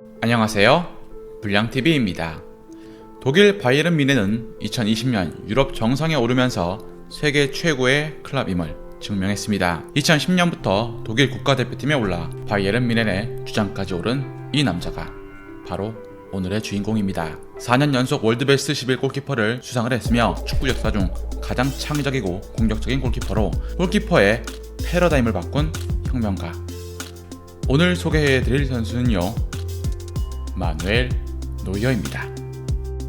안녕하세요. 불량TV입니다. 독일 바이에른 뮌헨은 2020년 유럽 정상에 오르면서 세계 최고의 클럽임을 증명했습니다. 2010년부터 독일 국가대표팀에 올라 바이에른 뮌헨의 주장까지 오른 이 남자가 바로 오늘의 주인공입니다. 4년 연속 월드베스트 11 골키퍼를 수상을 했으며 축구 역사 중 가장 창의적이고 공격적인 골키퍼로 골키퍼의 패러다임을 바꾼 혁명가. 오늘 소개해드릴 선수는요, 마누엘 노이어입니다.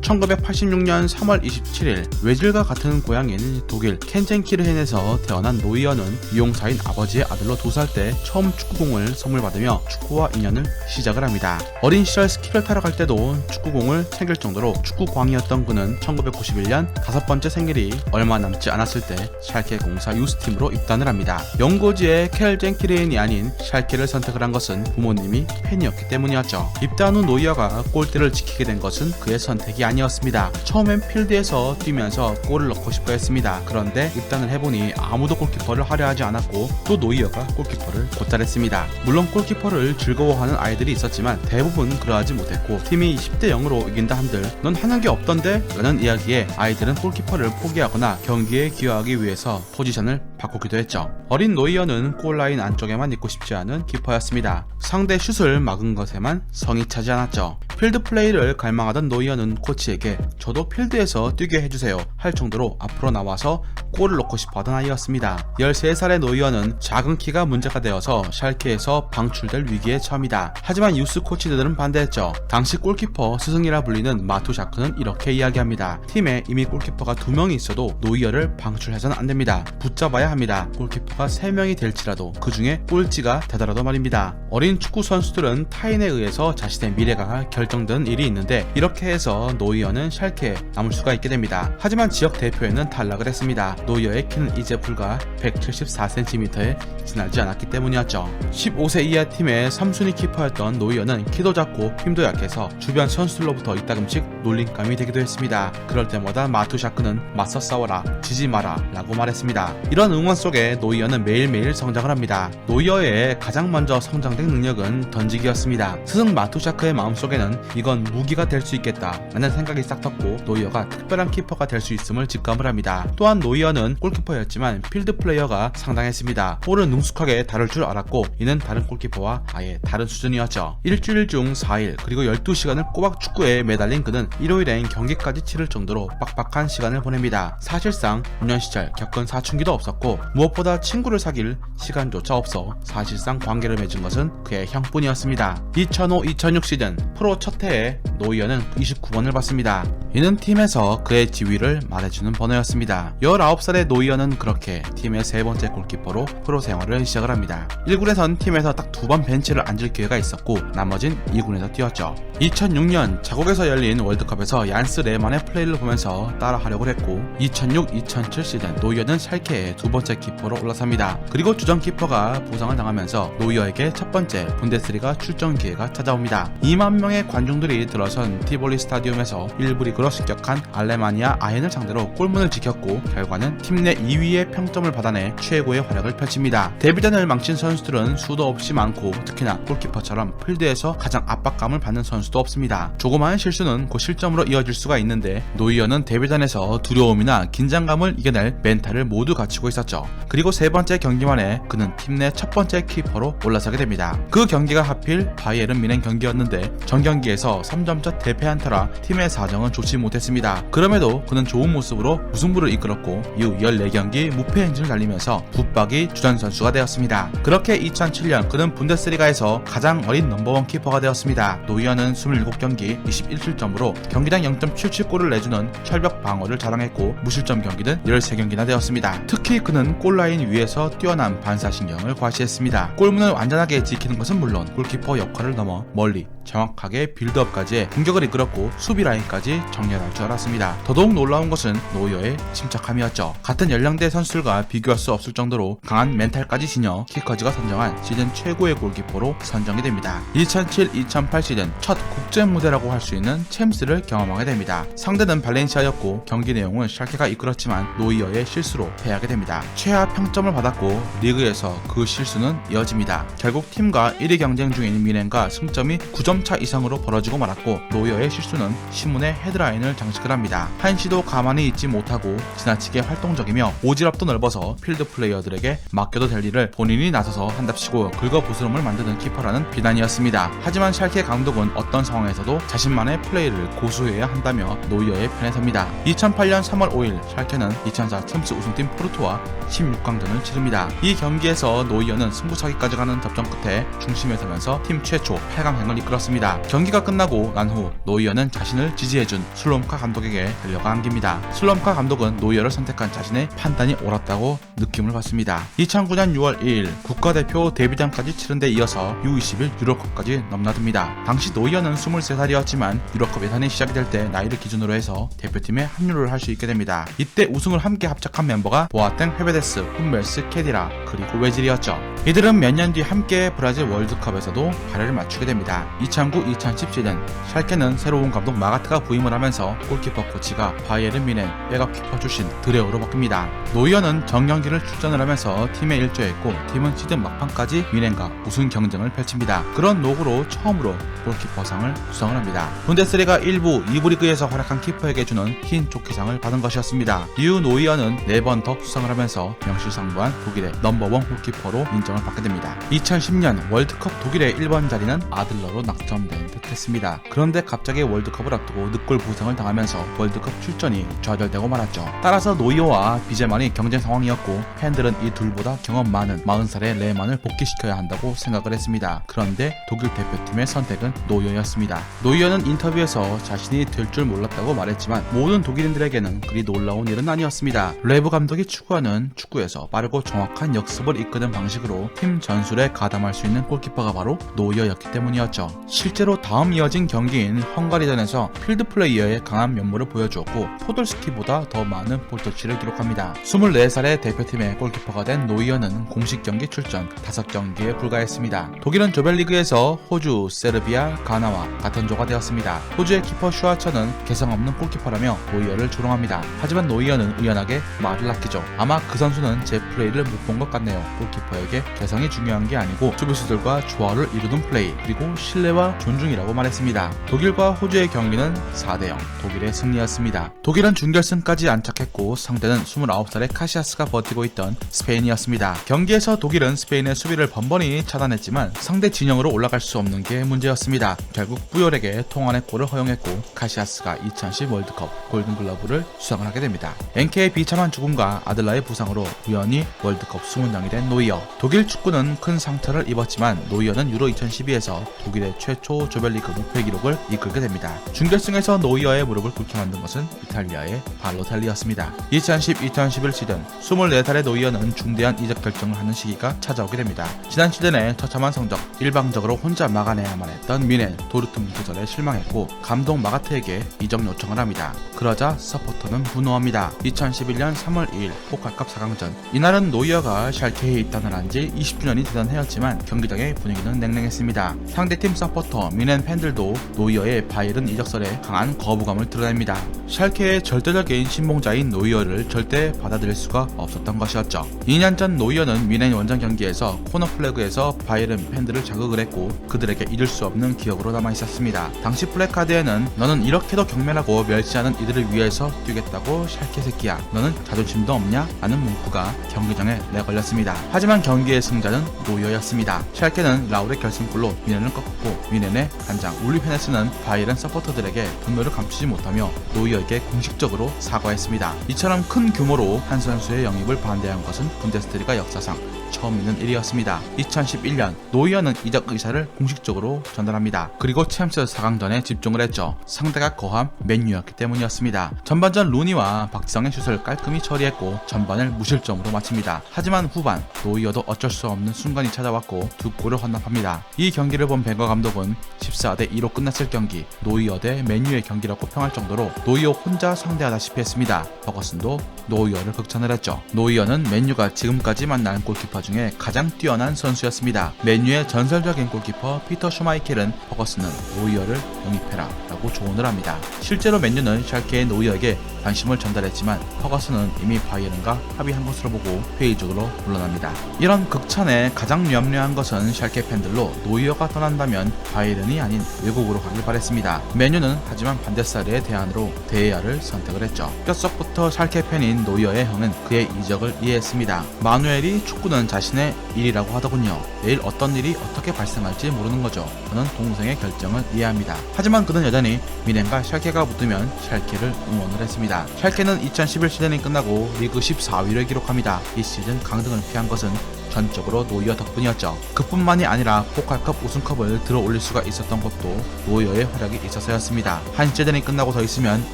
1986년 3월 27일 외질과 같은 고향인 독일 켄젠키르헨에서 태어난 노이어는 미용사인 아버지의 아들로 2살 때 처음 축구공을 선물받으며 축구와 인연을 시작을 합니다. 어린 시절 스키를 타러 갈 때도 축구공을 챙길 정도로 축구광이었던 그는 1991년 5번째 생일이 얼마 남지 않았을 때 샬케 04 유스팀으로 입단을 합니다. 연고지의 켄젠키르헨이 아닌 샬케를 선택을 한 것은 부모님이 팬이었기 때문이었죠. 입단 후 노이어가 골대를 지키게 된 것은 그의 선택이 아니었습니다. 처음엔 필드에서 뛰면서 골을 넣고 싶어 했습니다. 그런데 입단을 해보니 아무도 골키퍼를 하려 하지 않았고 또 노이어가 골키퍼를 곧잘했습니다. 물론 골키퍼를 즐거워하는 아이들이 있었지만 대부분 그러하지 못했고 팀이 10대 0으로 이긴다 한들 넌 하는 게 없던데? 라는 이야기에 아이들은 골키퍼를 포기하거나 경기에 기여하기 위해서 포지션을 바꾸기도 했죠. 어린 노이어는 골라인 안쪽에만 있고 싶지 않은 키퍼였습니다. 상대 슛을 막은 것에만 성이 차지 않았죠. 필드 플레이를 갈망하던 노이어는 코치에게 저도 필드에서 뛰게 해주세요 할 정도로 앞으로 나와서 골을 넣고 싶어 하던 아이였습니다. 13살의 노이어는 작은 키가 문제가 되어서 샬케에서 방출될 위기에 처합니다. 하지만 유스 코치들은 반대했죠. 당시 골키퍼 스승이라 불리는 마투샤크는 이렇게 이야기합니다. 팀에 이미 골키퍼가 2명이 있어도 노이어를 방출해서는 안됩니다. 붙잡아야 합니다. 골키퍼가 3명이 될지라도 그 중에 꼴찌가 되더라도 말입니다. 어린 축구 선수들은 타인에 의해서 자신의 미래가 결정된 일이 있는데 이렇게 해서 노이어는 샬케에 남을 수가 있게 됩니다. 하지만 지역 대표에는 탈락을 했습니다. 노이어의 키는 이제 불과 174cm에 지나지 않았기 때문이었죠. 15세 이하 팀의 3순위 키퍼였던 노이어는 키도 작고 힘도 약해서 주변 선수들로부터 이따금씩 놀림감이 되기도 했습니다. 그럴 때마다 마투샤크는 맞서 싸워라, 지지 마라 라고 말했습니다. 이런 응원 속에 노이어는 매일매일 성장을 합니다. 노이어의 가장 먼저 성장된 능력은 던지기였습니다. 스승 마투샤크의 마음속에는 이건 무기가 될 수 있겠다 라는 생각이 싹 텄고 노이어가 특별한 키퍼가 될 수 있음을 직감을 합니다. 또한 노이어는 골키퍼였지만 필드 플레이어가 상당했습니다. 볼을 능숙하게 다룰 줄 알았고 이는 다른 골키퍼와 아예 다른 수준이었죠. 일주일 중 4일 그리고 12시간을 꼬박 축구에 매달린 그는 일요일엔 경기까지 치를 정도로 빡빡한 시간을 보냅니다. 사실상 유년 시절 겪은 사춘기도 없었고 무엇보다 친구를 사귈 시간조차 없어 사실상 관계를 맺은 것은 그의 형뿐이었습니다. 2005-2006 시즌 프로 첫 해에 노이어는 29번을 받습니다. 이는 팀에서 그의 지위를 말해주는 번호였습니다. 19살의 노이어는 그렇게 팀의 3번째 골키퍼로 프로 생활을 시작을 합니다. 1군에선 팀에서 딱 2번 벤치를 앉을 기회가 있었고 나머진 2군에서 뛰었죠. 2006년 자국에서 열린 월드컵에서 얀스 레만의 플레이를 보면서 따라하려고 했고 2006-2007 시즌 노이어는 샬케의 2번째 키퍼로 올라섭니다. 그리고 주전 키퍼가 부상을 당하면서 노이어에게 첫 번째 분데스리가 출전 기회가 찾아옵니다. 2만 명의 관중들이 들어선 티볼리 스타디움에서 1부 리그로 습격한 알레마니아 아헨을 상대로 골문을 지켰고 결과는 팀 내 2위의 평점을 받아내 최고의 활약을 펼칩니다. 데뷔전을 망친 선수들은 수도 없이 많고 특히나 골키퍼처럼 필드에서 가장 압박감을 받는 선수도 없습니다. 조그마한 실수는 곧 실점으로 이어질 수가 있는데 노이어는 데뷔전에서 두려움이나 긴장감을 이겨낼 멘탈을 모두 갖추고 있었죠. 그리고 3번째 경기만에 그는 팀 내 첫 번째 키퍼로 올라서게 됩니다. 그 경기가 하필 바이에른 뮌헨 경기였는데 전 경기에서 3점차 대패한 터라 팀의 사정은 좋지 못했습니다. 그럼에도 그는 좋은 모습으로 무승부를 이끌었고 이후 14경기 무패 행진을 달리면서 붙박이 주전 선수가 되었습니다. 그렇게 2007년 그는 분데스리가에서 가장 어린 넘버원 키퍼가 되었습니다. 노이어는 27경기 21실점으로 경기당 0.77골을 내주는 철벽 방어를 자랑했고 무실점 경기는 13경기나 되었습니다. 특히 그는 골라인 위에서 뛰어난 반사신경을 과시했습니다. 골문을 완전하게 지키는 것은 물론 골키퍼 역할을 넘어 멀리 정확하게 빌드업까지 해 공격을 이끌었고 수비 라인까지 정렬할 줄 알았습니다. 더더욱 놀라운 것은 노이어의 침착함이었죠. 같은 연령대 선수들과 비교할 수 없을 정도로 강한 멘탈까지 지녀 키커즈가 선정한 시즌 최고의 골키퍼로 선정이 됩니다. 2007-2008 시즌 첫 국제 무대라고 할 수 있는 챔스를 경험하게 됩니다. 상대는 발렌시아였고 경기 내용은 샬케가 이끌었지만 노이어의 실수로 패하게 됩니다. 최하 평점을 받았고 리그에서 그 실수는 이어집니다. 결국 팀과 1위 경쟁 중인 미넨과 승점이 9점 차 이상으로 벌어지고 말았고 노이어의 실수는 신문의 헤드라인을 장식을 합니다. 한시도 가만히 있지 못하고 지나치게 활동적이며 오지랖도 넓어서 필드 플레이어들에게 맡겨도 될 일을 본인이 나서서 한답시고 긁어부스럼을 만드는 키퍼라는 비난이었습니다. 하지만 샬케 감독은 어떤 상황에서도 자신만의 플레이를 고수해야 한다며 노이어의 편에 섭니다. 2008년 3월 5일 샬케는 2004 챔스 우승팀 포르투와 16강전을 치릅니다. 이 경기에서 노이어는 승부차기까지 가는 접전 끝에 중심에 서면서 팀 최초 8강행을 이끌었습니다. 경기가 끝나고 난 후 노이어는 자신을 지지해준 슬롬카 감독에게 달려가 안깁니다. 슬롬카 감독은 노이어를 선택한 자신의 판단이 옳았다고 느낌을 받습니다. 2009년 6월 2일 국가대표 데뷔전까지 치른 데 이어서 U21 유로컵까지 넘나듭니다. 당시 노이어는 23살이었지만 유로컵 예선이 시작이 될 때 나이를 기준으로 해서 대표팀에 합류를 할 수 있게 됩니다. 이때 우승을 함께 합작한 멤버가 보아땡, 헤베데스, 훔멜스, 케디라 그리고 웨질이었죠. 이들은 몇 년 뒤 함께 브라질 월드컵에서도 발을 맞추게 됩니다. 2009-2010 시즌 샬케는 새로운 감독 마가트가 부임을 하면서 골키퍼 코치가 바이에른 뮌헨 백업 키퍼 출신 드레오로 바뀝니다. 노이어는 정경기를 출전을 하면서 팀에 일조했고 팀은 시즌 막판까지 뮌헨과 우승 경쟁을 펼칩니다. 그런 노고로 처음으로 골키퍼상을 수상을 합니다. 분데스리가 1부, 2부 리그에서 활약한 키퍼에게 주는 흰 조끼상을 받은 것이었습니다. 이후 노이어는 4번 더 수상을 하면서 명실상부한 독일의 넘버원 골키퍼로 인정을 받게 됩니다. 2010년 월드컵 독일의 1번 자리는 아들러로 낙점된 듯 했습니다. 그런데 갑자기 월드컵을 앞두고 늑골 부상을 당하면서 월드컵 출전이 좌절되고 말았죠. 따라서 노이어와 비제만이 경쟁 상황이었고 팬들은 이 둘보다 경험 많은 40살의 레만을 복귀시켜야 한다고 생각을 했습니다. 그런데 독일 대표팀의 선택은 노이어였습니다. 노이어는 인터뷰에서 자신이 될 줄 몰랐다고 말했지만 모든 독일인들에게는 그리 놀라운 일은 아니었습니다. 레브 감독이 추구하는 축구에서 빠르고 정확한 역습을 이끄는 방식으로 팀 전술에 가담할 수 있는 골키퍼가 바로 노이어였기 때문이었죠. 실제로 다음 이어진 경기인 헝가리전에서 필드 플레이어의 강한 면모를 보여주었고 포돌스키보다 더 많은 볼터치를 기록합니다. 24살의 대표팀의 골키퍼가 된 노이어는 공식 경기 출전 5경기에 불과했습니다. 독일은 조별리그에서 호주, 세르비아, 가나와 같은 조가 되었습니다. 호주의 키퍼 슈아처는 개성 없는 골키퍼라며 노이어를 조롱합니다. 하지만 노이어는 의연하게 말을 아끼죠. 아마 그 선수는 제 플레이를 못 본 것 같네요. 골키퍼에게 개성이 중요한 게 아니고 수비수들과 조화를 이루는 플레이 그리고 신뢰와 존중이라고 말했습니다. 독일과 호주의 경기는 4대0 독일의 승리였습니다. 독일은 준결승까지 안착했고 상대는 29살의 카시아스가 버티고 있던 스페인이었습니다. 경기에서 독일은 스페인의 수비를 번번이 차단했지만 상대 진영으로 올라갈 수 없는 게 문제였습니다. 결국 뿌열에게 통안의 골을 허용했고 카시아스가 2010 월드컵 골든글러브를 수상을 하게 됩니다. 엔케의 비참한 죽음과 아들라의 부상으로 우연히 월드컵 수문장이 된 노이어. 독일 축구는 큰 상처를 입었지만 노이어는 유로 2012에서 독일의 최초 조별리그 무패 기록을 이끌게 됩니다. 준결승에서 노이어의 무릎을 꿇게 만든 것은 이탈리아의 발로텔리였습니다. 2010-2011 시즌 24살의 노이어는 중대한 이적 결정을 하는 시기가 찾아오게 됩니다. 지난 시즌에 처참한 성적 일방적으로 혼자 막아내야만 했던 뮌헨 도르트문트전에 실망했고 감독 마가트에게 이적 요청을 합니다. 그러자 서포터는 분노합니다. 2011년 3월 2일 포칼컵 4강전 이날은 노이어가 샬케에 입단을 한 지 20주년이 되던 해였지만 경기장의 분위기는 냉랭했습니다. 상대팀 서포터 뮌헨 팬들도 노이어의 바이에른 이적설에 강한 거부감을 드러냅니다. 샬케의 절대적인 신봉자인 노이어를 절대 받아들일 수가 없었던 것이었죠. 2년 전 노이어는 뮌헨 원정 경기에서 코너 플래그에서 바이에른 팬들을 자극을 했고 그들에게 잊을 수 없는 기억으로 남아있었습니다. 당시 플래카드에는 너는 이렇게도 경멸하고 멸시하는 이들을 위해서 뛰겠다고 샬케 새끼야 너는 자존심도 없냐? 라는 문구가 경기장에 내걸렸습니다. 하지만 경기의 승자는 노이어였습니다. 샬케는 라울의 결승골로 뮌헨을 꺾었고 뮌헨의 단장 울리 헤네스는 바이에른 서포터들에게 분노를 감추지 못하며 노이어에게 공식적으로 사과했습니다. 이처럼 큰 규모로 한 선수의 영입을 반대한 것은 분데스리가 역사상 처음 있는 일이었습니다. 2011년 노이어는 이적 의사를 공식적으로 전달합니다. 그리고 챔스 4강전에 집중을 했죠. 상대가 거함 맨유였기 때문이었습니다. 전반전 루니와 박지성의 슛을 깔끔히 처리했고 전반을 무실점으로 마칩니다. 하지만 후반 노이어도 어쩔 수 없는 순간이 찾아왔고 두 골을 헌납합니다. 이 경기를 본 벵거 감독은 14대 2로 끝났을 경기 노이어 대 맨유의 경기라고 평할 정도로 노이어 혼자 상대하다시피 했습니다. 버거슨도 노이어를 극찬을 했죠. 노이어는 맨유가 지금까지 만난 골키퍼 중에 가장 뛰어난 선수였습니다. 맨유의 전설적인 골키퍼 피터 슈마이켈은 버거슨은 노이어를 영입해라 라고 조언을 합니다. 실제로 맨유는 샬케의 노이어에게 관심을 전달했지만 퍼거슨은 이미 바이에른과 합의한 것으로 보고 회의적으로 물러납니다. 이런 극찬에 가장 묘한 것은 샬케 팬들로 노이어가 떠난다면 바이에른이 아닌 외국으로 가길 바랬습니다. 맨유는 하지만 반대사리의 대안으로 데에야를 선택을 했죠. 뼛속부터 샬케 팬인 노이어의 형은 그의 이적을 이해했습니다. 마누엘이 축구는 자신의 일이라고 하더군요. 내일 어떤 일이 어떻게 발생할지 모르는 거죠. 저는 동생의 결정을 이해합니다. 하지만 그는 여전히 미넨과 샬케가 붙으면 샬케를 응원을 했습니다. 샬케는 2011 시즌이 끝나고 리그 14위를 기록합니다. 이 시즌 강등을 피한 것은 전적으로 노이어 덕분이었죠. 그뿐만이 아니라 포칼컵 우승컵을 들어 올릴 수가 있었던 것도 노이어의 활약이 있어서였습니다. 한 시즌이 끝나고 더 있으면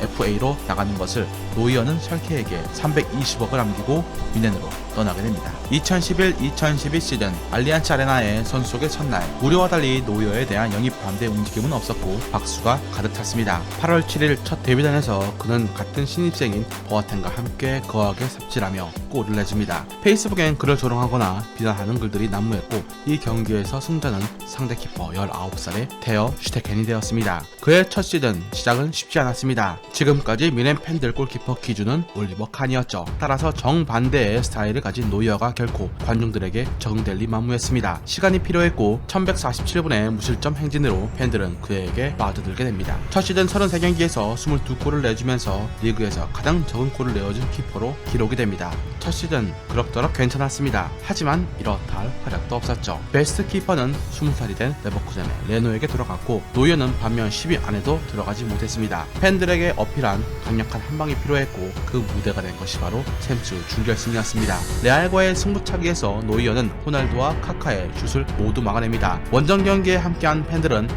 FA로 나가는 것을 노이어는 샬케에게 320억을 남기고 미넨으로 떠나게 됩니다. 2011-2012 시즌 알리안츠 아레나의 선수의 첫날 우려와 달리 노이어에 대한 영입 반대 움직임은 없었고 박수가 가득 찼습니다. 8월 7일 첫 데뷔전에서 그는 같은 신입생인 보아텐과 함께 거하게 삽질하며 골을 내줍니다. 페이스북엔 그를 조롱하거나 비난하는 글들이 난무했고 이 경기에서 승자는 상대 키퍼 19살의 테어 슈테켄이 되었습니다. 그의 첫 시즌 시작은 쉽지 않았습니다. 지금까지 미넨 팬들 골키퍼 기준은 올리버 칸이었죠. 따라서 정반대의 스타일을 가진 노이어가 결코 관중들에게 적응될 리 만무했습니다. 시간이 필요했고 1147분의 무실점 행진으로 팬들은 그에게 빠져들게 됩니다. 첫 시즌 33경기에서 22골을 내주면서 리그에서 가장 적은 골을 내어준 키퍼로 기록이 됩니다. 첫 시즌 그럭저럭 괜찮았습니다. 하지만 이렇다 할 활약도 없었죠. 베스트 키퍼는 20살이 된 레버쿠젠의 레노에게 들어갔고 노이어는 반면 10위 안에도 들어가지 못했습니다. 팬들에게 어필한 강력한 한방이 필요했고 그 무대가 된 것이 바로 챔스 준결승이었습니다. 레알과의 승부차기에서 노이어는 호날두와 카카의 슛을 모두 막아냅니다. 원정 경기에 함께한 팬들은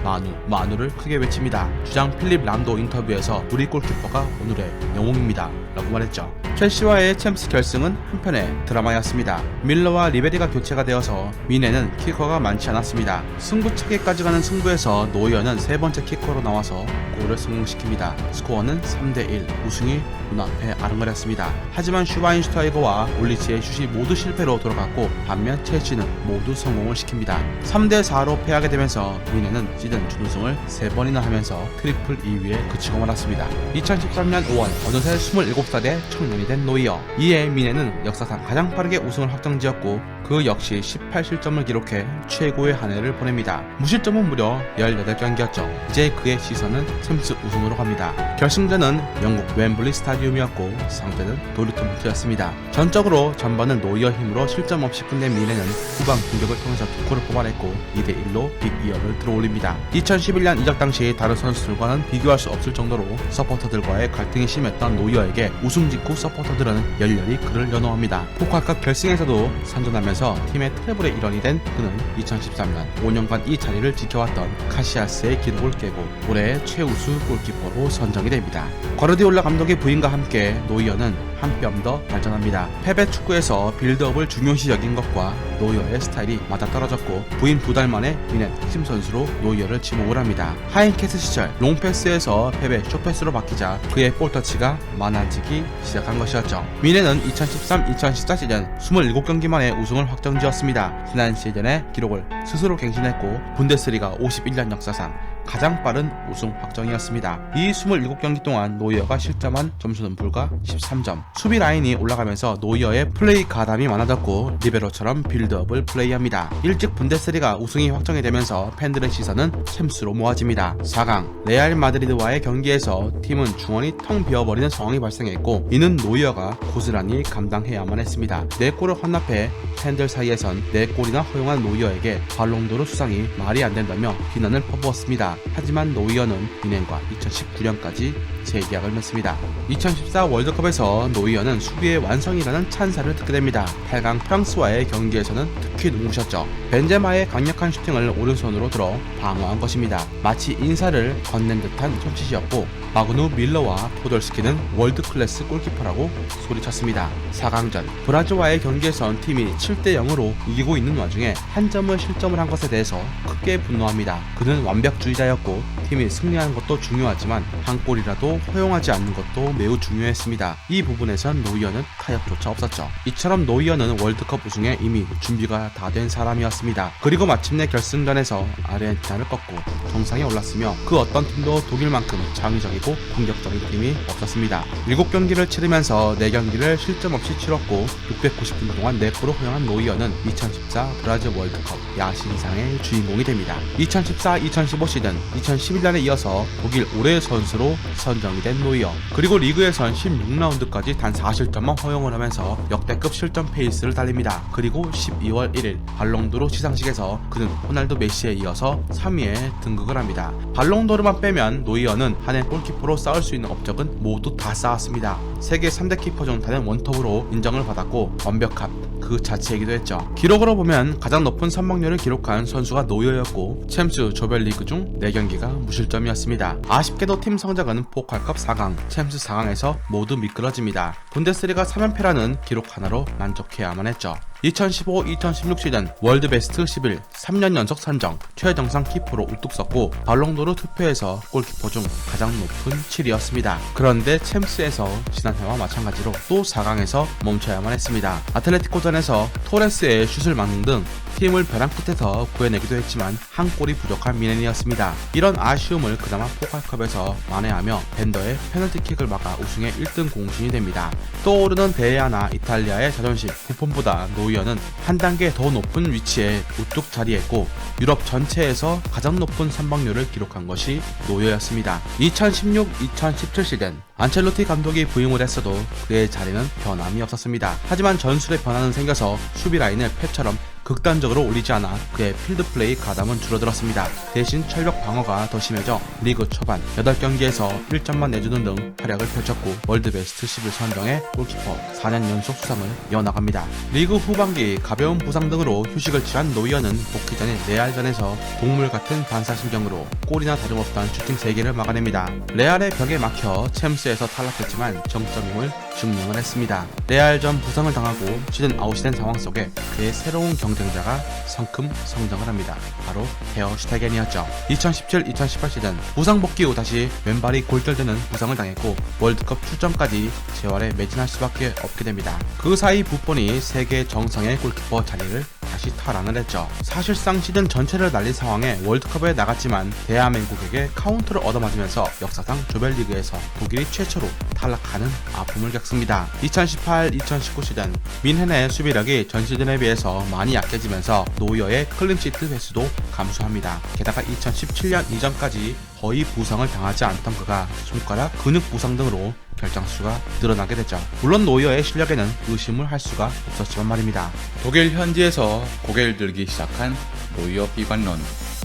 마누를 크게 외칩니다. 주장 필립 람도 인터뷰에서 우리 골키퍼가 오늘의 영웅입니다 라고 말했죠. 첼시와의 챔스 결승은 한편의 드라마였습니다. 밀러와 리베리가 교체가 되어서 미넨은 키커가 많지 않았습니다. 승부차기까지 가는 승부에서 노이어는 세 번째 키커로 나와서 골을 성공시킵니다. 스코어는 3대1, 우승이 눈앞에 아른거렸습니다. 하지만 슈바인슈타이거와 올리치의 슛이 모두 실패로 돌아갔고 반면 첼시는 모두 성공을 시킵니다. 3대4로 패하게 되면서 미넨은 시즌 준우승을 3번이나 하면서 트리플 2위에 그치고 말았습니다. 2013년 5월 어느새 27살의 청년이 된 노이어. 이에 미넨은 역사상 가장 빠르게 우승을 확정지었고 그 역시 18실점을 기록해 최고의 한 해를 보냅니다. 무실점은 무려 18경기였죠. 이제 그의 시선은 챔스 우승으로 갑니다. 결승전은 영국 웸블리 스타디움이었고 상대는 도르트문트였습니다. 전적으로 전반은 노이어 힘으로 실점 없이 끝낸 미넨은 후반 공격을 통해서 2골을 뽑아냈고 2대1로 빅2를 들어올립니다. 2011년 이적 당시 다른 선수들과는 비교할 수 없을 정도로 서포터들과의 갈등이 심했던 노이어에게 우승 직후 서포터들은 열렬히 그를 연호합니다. 포칼컵 결승에서도 선전하면서 팀의 트래블의 일원이 된 그는 2013년 5년간 이 자리를 지켜왔던 카시아스의 기록을 깨고 올해의 최우수 골키퍼로 선정이 됩니다. 과르디올라 감독의 부임과 함께 노이어는 한 뼘 더 발전합니다. 패배 축구에서 빌드업을 중요시 여긴 것과 노이어의 스타일이 맞아떨어졌고 부임 2달 만에 미넨 핵심 선수로 노이어를 지목을 합니다. 하인캐스 시절 롱패스에서 패배 숏패스로 바뀌자 그의 볼터치가 많아지기 시작한 것이었죠. 미넨은 2013-2014 시즌 27경기 만에 우승을 확정지었습니다. 지난 시즌의 기록을 스스로 갱신했고 분데스리가 51년 역사상 가장 빠른 우승 확정이었습니다. 이 27경기 동안 노이어가 실점한 점수는 불과 13점. 수비 라인이 올라가면서 노이어의 플레이 가담이 많아졌고 리베로처럼 빌드업을 플레이합니다. 일찍 분데스리가 우승이 확정이 되면서 팬들의 시선은 챔스로 모아집니다. 4강 레알 마드리드와의 경기에서 팀은 중원이 텅 비어버리는 상황이 발생했고 이는 노이어가 고스란히 감당해야만 했습니다. 4골을 헌납해 팬들 사이에선 4골이나 허용한 노이어에게 발롱도르 수상이 말이 안 된다며 비난을 퍼부었습니다. 하지만 노이어는 미넨과 2019년까지 재계약을 맺습니다. 2014 월드컵에서 노이어는 수비의 완성이라는 찬사를 듣게 됩니다. 8강 프랑스와의 경기에서는 특히 눈부셨죠. 벤제마의 강력한 슈팅을 오른손으로 들어 방어한 것입니다. 마치 인사를 건넨 듯한 손짓이었고 마그누 밀러와 포돌스키는 월드클래스 골키퍼라고 소리쳤습니다. 4강전 브라질과의 경기에선 팀이 7대0으로 이기고 있는 와중에 한 점을 실점을 한 것에 대해서 크게 분노합니다. 그는 완벽주의자였고 팀이 승리하는 것도 중요하지만 한 골이라도 허용하지 않는 것도 매우 중요했습니다. 이 부분에선 노이어는 타협조차 없었죠. 이처럼 노이어는 월드컵 우승에 이미 준비가 다 된 사람이었습니다. 그리고 마침내 결승전에서 아르헨티나를 꺾고 정상에 올랐으며 그 어떤 팀도 독일만큼 창의적이고 공격적인 팀이 없었습니다. 7경기를 치르면서 4경기를 실점 없이 치렀고 690분 동안 4골을 허용한 노이어는 2014 브라질 월드컵 야신상의 주인공이 됩니다. 2014-2015 시즌 2011년에 이어서 독일 올해의 선수로 선정이 된 노이어, 그리고 리그에선 16라운드까지 단 4실점만 허용을 하면서 역대급 실점 페이스를 달립니다. 그리고 12월 1일 발롱도르 시상식에서 그는 호날두 메시에 이어서 3위에 등극을 합니다. 발롱도르만 빼면 노이어는 한 해 골키퍼로 쌓을 수 있는 업적은 모두 다 쌓았습니다. 세계 3대 키퍼 중 다른 원톱으로 인정을 받았고 완벽함 그 자체이기도 했죠. 기록으로 보면 가장 높은 선방률을 기록한 선수가 노이어였고 챔스 조별리그 중 4경기가 무실점이었습니다. 아쉽게도 팀 성적은 포칼컵 4강, 챔스 4강에서 모두 미끄러집니다. 분데스리가 3연패라는 기록 하나로 만족해야만 했죠. 2015-2016 시즌 월드베스트 11 3년 연속 선정 최정상 키퍼로 우뚝 섰고 발롱도르 투표에서 골키퍼 중 가장 높은 7위였습니다. 그런데 챔스에서 지난해와 마찬가지로 또 4강에서 멈춰야만 했습니다. 아틀레티코전에서 토레스의 슛을 막는 등 팀을 벼랑 끝에서 구해내기도 했지만 한 골이 부족한 미넨이었습니다. 이런 아쉬움을 그나마 포칼컵에서 만회하며 벤더의 페널티킥을 막아 우승의 1등 공신이 됩니다. 떠오르는 데레아나 이탈리아의 자존심 부폰보다 노이어는 한 단계 더 높은 위치에 우뚝 자리했고 유럽 전체에서 가장 높은 선방률을 기록한 것이 노이어였습니다. 2016-2017 시즌 안첼로티 감독이 부임을 했어도 그의 자리는 변함이 없었습니다. 하지만 전술의 변화는 생겨서 수비 라인을 패처럼 극단적으로 올리지 않아 그의 필드플레이 가담은 줄어들었습니다. 대신 철벽 방어가 더 심해져 리그 초반 8경기에서 1점만 내주는 등 활약을 펼쳤고 월드베스트 11 선정에 골키퍼 4년 연속 수상을 이어나갑니다. 리그 후반기 가벼운 부상 등으로 휴식을 취한 노이어는 복귀 전인 레알전에서 동물 같은 반사심경으로 골이나 다름없던 슈팅 3개를 막아냅니다. 레알의 벽에 막혀 챔스에서 탈락했지만 정점임을 증명을 했습니다. 레알전 부상을 당하고 시즌 아웃이 된 상황 속에 그의 새로운 경쟁자가 성큼 성장을 합니다. 바로 테어 슈테겐이었죠. 2017-2018 시즌 부상 복귀 후 다시 왼발이 골절되는 부상을 당했고 월드컵 출전까지 재활에 매진할 수밖에 없게 됩니다. 그 사이 부폰이 세계 정상의 골키퍼 자리를 다시 탈환을 했죠. 사실상 시즌 전체를 날린 상황에 월드컵에 나갔지만 대한민국에게 카운터를 얻어맞으면서 역사상 조별리그에서 독일이 최초로 탈락하는 아픔을 겪습니다. 2018-2019 시즌 민헨의 수비력이 전 시즌에 비해서 많이 약해지면서 노이어의 클린시트 횟수도 감소합니다. 게다가 2017년 이전까지 거의 부상을 당하지 않던 그가 손가락 근육 부상 등으로 결장수가 늘어나게 됐죠. 물론 노이어의 실력에는 의심을 할 수가 없었지만 말입니다. 독일 현지에서 고개를 들기 시작한 노이어 비관론.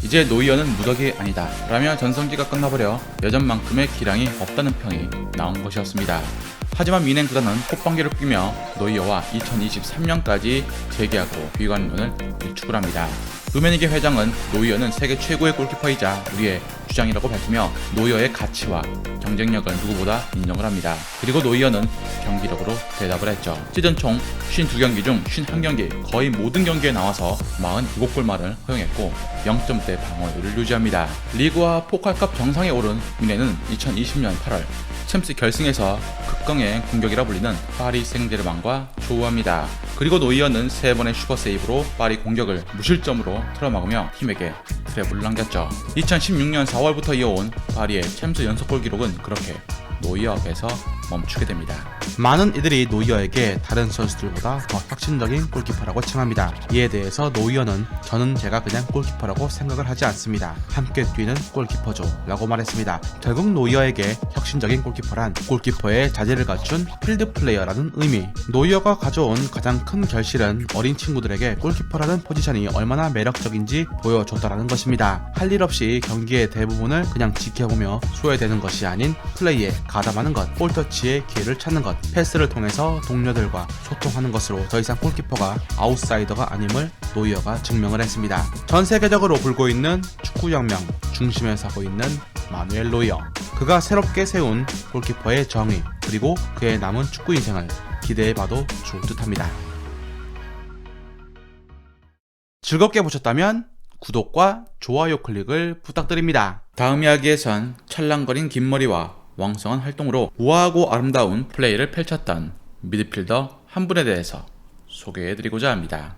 이제 노이어는 무적이 아니다 라며 전성기가 끝나버려 예전만큼의 기량이 없다는 평이 나온 것이었습니다. 하지만 미넨 구단은 콧방귀를 뀌며 노이어와 2023년까지 재계약 후 비관론을 일축을 합니다. 루메니게 회장은 노이어는 세계 최고의 골키퍼이자 우리의 주장이라고 밝히며 노이어의 가치와 경쟁력을 누구보다 인정을 합니다. 그리고 노이어는 경기력으로 대답을 했죠. 시즌 총 52경기 중 51경기 거의 모든 경기에 나와서 47골만을 허용했고 0점대 방어율을 유지합니다. 리그와 포칼컵 정상에 오른 미넨은 2020년 8월 챔스 결승에서 극강의 공격이라 불리는 파리 생제르맹과 조우합니다. 그리고 노이어는 3번의 슈퍼세이브로 파리 공격을 무실점으로 틀어막으며 팀에게 트래블을 남겼죠. 2016년 4월부터 이어온 파리의 챔스 연속골 기록은 그렇게 노이어 앞에서 멈추게 됩니다. 많은 이들이 노이어에게 다른 선수들보다 더 혁신적인 골키퍼라고 칭합니다. 이에 대해서 노이어는 저는 제가 그냥 골키퍼라고 생각을 하지 않습니다. 함께 뛰는 골키퍼죠 라고 말했습니다. 결국 노이어에게 혁신적인 골키퍼란 골키퍼의 자질을 갖춘 필드 플레이어라는 의미. 노이어가 가져온 가장 큰 결실은 어린 친구들에게 골키퍼라는 포지션이 얼마나 매력적인지 보여줬다라는 것입니다. 할 일 없이 경기의 대부분을 그냥 지켜보며 소외되는 것이 아닌 플레이에 가담하는 것, 볼터치의 기회를 찾는 것, 패스를 통해서 동료들과 소통하는 것으로 더 이상 골키퍼가 아웃사이더가 아님을 노이어가 증명을 했습니다. 전 세계적으로 불고 있는 축구혁명 중심에 서고 있는 마누엘 노이어. 그가 새롭게 세운 골키퍼의 정의, 그리고 그의 남은 축구 인생을 기대해봐도 좋을 듯합니다. 즐겁게 보셨다면 구독과 좋아요 클릭을 부탁드립니다. 다음 이야기에선 찰랑거린 긴 머리와 왕성한 활동으로 우아하고 아름다운 플레이를 펼쳤던 미드필더 한 분에 대해서 소개해드리고자 합니다.